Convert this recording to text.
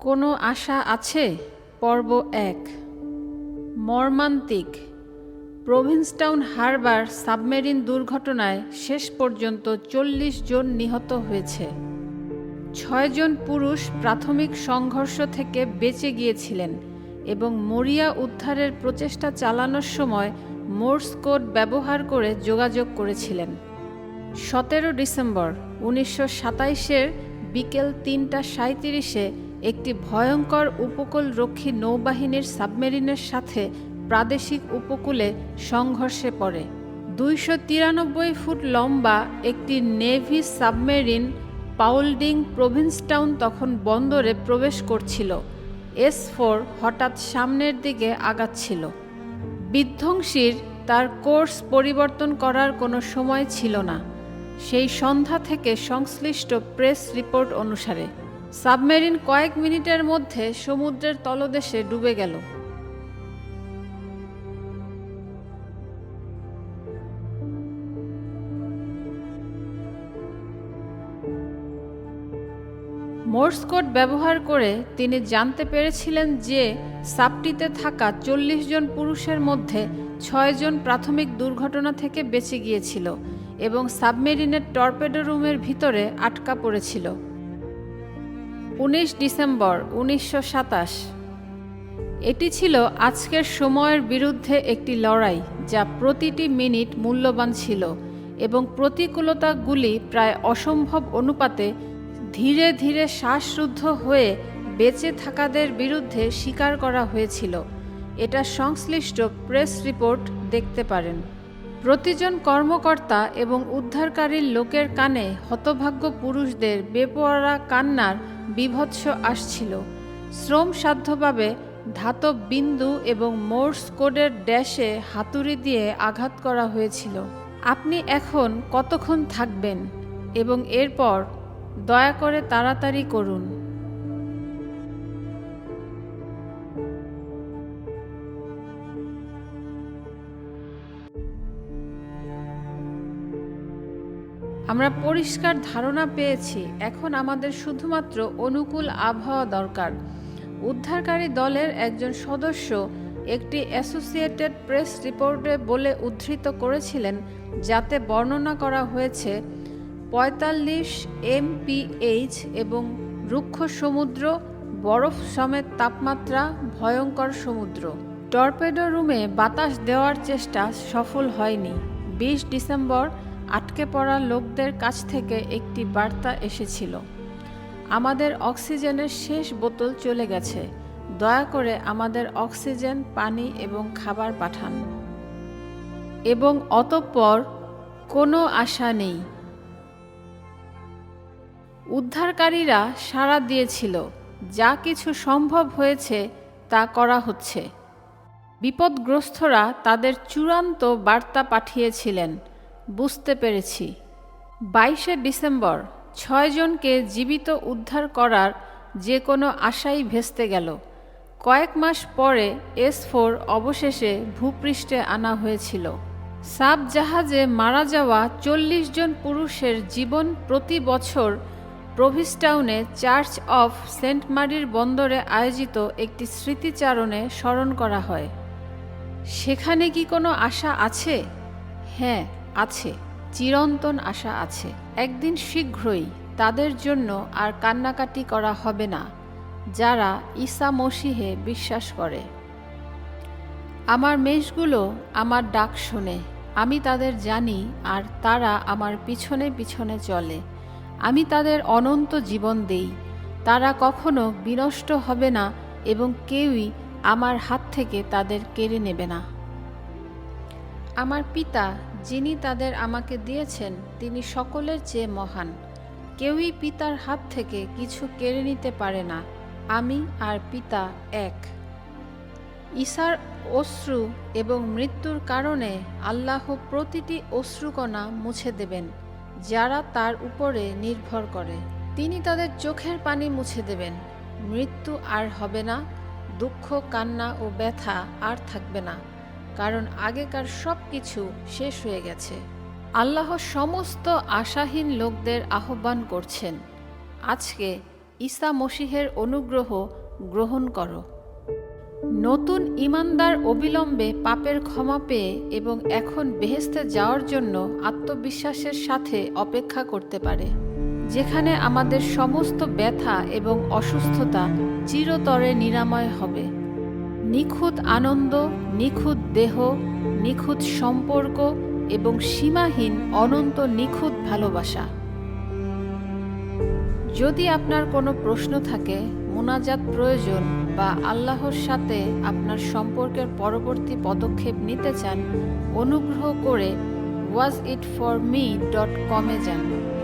কোনো আশা আছে? পর্ব ১। মর্মান্তিক। প্রভিন্সটাউন হারবার সাবমেরিন দুর্ঘটনায় শেষ পর্যন্ত ৪০ জন নিহত হয়েছে। ৬ জন পুরুষ প্রাথমিক সংঘর্ষ থেকে বেঁচে গিয়েছিলেন এবং মরিয়া উদ্ধারের প্রচেষ্টা চালানোর সময় মোর্স কোড ব্যবহার করে যোগাযোগ করেছিলেন। ১৭ ডিসেম্বর ১৯২৭-এর বিকেল ৩:৩৭-এ একটি ভয়ঙ্কর উপকূলরক্ষী নৌবাহিনীর সাবমেরিনের সাথে প্রাদেশিক উপকূলে সংঘর্ষে পড়ে। ২৯৩ ফুট লম্বা একটি নেভি সাবমেরিন পাউলডিং প্রভিন্সটাউন তখন বন্দরে প্রবেশ করছিল। S4 হঠাৎ সামনের দিকে আগাচ্ছিল। বিধ্বংসীর তার কোর্স পরিবর্তন করার কোনো সময় ছিল না। সেই সন্ধ্যা থেকে সংশ্লিষ্ট প্রেস রিপোর্ট অনুসারে সাবমেরিন কয়েক মিনিটের মধ্যে সমুদ্রের তলদেশে ডুবে গেল। মোর্স কোড ব্যবহার করে তিনি জানতে পেরেছিলেন যে সাবটিতে থাকা ৪০ জন পুরুষের মধ্যে ৬ জন প্রাথমিক দুর্ঘটনা থেকে বেঁচে গিয়েছিল এবং সাবমেরিনের টর্পেডো রুমের ভিতরে আটকা পড়েছিল। ১৯ ডিসেম্বর ১৯২৭। এটি ছিল আজকের সময়ের বিরুদ্ধে একটি লড়াই যা প্রতিটি মিনিট মূল্যবান ছিল এবং প্রতিকূলতাগুলি প্রায় অসম্ভব অনুপাতে ধীরে ধীরে শ্বাসরুদ্ধ হয়ে বেঁচে থাকাদের বিরুদ্ধে স্বীকার করা হয়েছিল। এটা সংশ্লিষ্ট প্রেস রিপোর্ট দেখতে পারেন। প্রতিজন কর্মকর্তা এবং উদ্ধারকারীর লোকের কানে হতভাগ্য পুরুষদের বেপরোয়া কান্নার বীভৎস আসছিল। শ্রমসাধ্যভাবে ধাতব বিন্দু এবং মোর্স কোডের ড্যাশে হাতুড়ি দিয়ে আঘাত করা হয়েছিল। আপনি এখন কতক্ষণ থাকবেন এবং এরপর দয়া করে তাড়াতাড়ি করুন। আমরা পরিষ্কার ধারণা পেয়েছি, এখন আমাদের শুধুমাত্র অনুকূল আবহাওয়া দরকার। উদ্ধারকারী দলের একজন সদস্য একটি অ্যাসোসিয়েটেড প্রেস রিপোর্টে বলে উদ্ধৃত করেছিলেন, যাতে বর্ণনা করা হয়েছে ৪৫ mph এবং রুক্ষ সমুদ্র, বরফ সমেত তাপমাত্রা, ভয়ঙ্কর সমুদ্র। টর্পেডো রুমে বাতাস দেওয়ার চেষ্টা সফল হয়নি। ২০ ডিসেম্বর আটকে পড়া লোকদের কাছ থেকে একটি বার্তা এসেছিল, আমাদের অক্সিজেনের শেষ বোতল চলে গেছে, দয়া করে আমাদের অক্সিজেন, পানি এবং খাবার পাঠান। এবং অতঃপর কোনো আশা নেই। উদ্ধারকারীরা সাড়া দিয়েছিল, যা কিছু সম্ভব হয়েছে তা করা হচ্ছে। বিপদগ্রস্তরা তাদের চূড়ান্ত বার্তা পাঠিয়েছিলেন, বুঝতে পেরেছি। ২২ ডিসেম্বর ৬ জনকে জীবিত উদ্ধার করার যে কোনো আশাই ভেস্তে গেল। কয়েক মাস পরে S4 অবশেষে ভূপৃষ্ঠে আনা হয়েছিল। সাব জাহাজে মারা যাওয়া ৪০ জন পুরুষের জীবন প্রতি বছর প্রভিন্সটাউনে চার্চ অফ সেন্ট মারির বন্দরে আয়োজিত একটি স্মৃতিচারণে স্মরণ করা হয়। সেখানে কি কোনো আশা আছে? হ্যাঁ, আছে। চিরন্তন আশা আছে। একদিন শীঘ্রই তাদের জন্য আর কান্নাকাটি করা হবে না, যারা ঈসা মসীহে বিশ্বাস করে। আমার মেষগুলো আমার ডাক শোনে, আমি তাদের জানি আর তারা আমার পিছনে পিছনে চলে। আমি তাদের অনন্ত জীবন দেই, তারা কখনো বিনষ্ট হবে না এবং কেউই আমার হাত থেকে তাদের কেড়ে নেবে না। আমার পিতা, যিনি তাদের আমাকে দিয়েছেন, তিনি সকলের চেয়ে মহান। কেউই পিতার হাত থেকে কিছু কেড়ে নিতে পারে না। আমি আর পিতা এক। ঈসার অশ্রু এবং মৃত্যুর কারণে আল্লাহ প্রতিটি অশ্রুকণা মুছে দেবেন যারা তার উপরে নির্ভর করে। তিনি তাদের চোখের পানি মুছে দেবেন। মৃত্যু আর হবে না, দুঃখ, কান্না ও ব্যথা আর থাকবে না, কারণ আগেকার সব কিছু শেষ হয়ে গেছে। আল্লাহ সমস্ত আশাহীন লোকদের আহ্বান করছেন, আজকে ঈসা মসীহের অনুগ্রহ গ্রহণ করো। নতুন ঈমানদার অবিলম্বে পাপের ক্ষমা পেয়ে এবং এখন বেহেশতে যাওয়ার জন্য আত্মবিশ্বাসের সাথে অপেক্ষা করতে পারে, যেখানে আমাদের সমস্ত ব্যথা এবং অসুস্থতা চিরতরে নিরাময় হবে। নিখুঁত আনন্দ, নিখুঁত দেহ, নিখুঁত সম্পর্ক এবং সীমাহীন অনন্ত নিখুঁত ভালোবাসা। যদি আপনার কোনো প্রশ্ন থাকে, মুনাজাত প্রয়োজন বা আল্লাহর সাথে আপনার সম্পর্কের পরবর্তী পদক্ষেপ নিতে চান, অনুগ্রহ করে wasitforme.com-এ যান।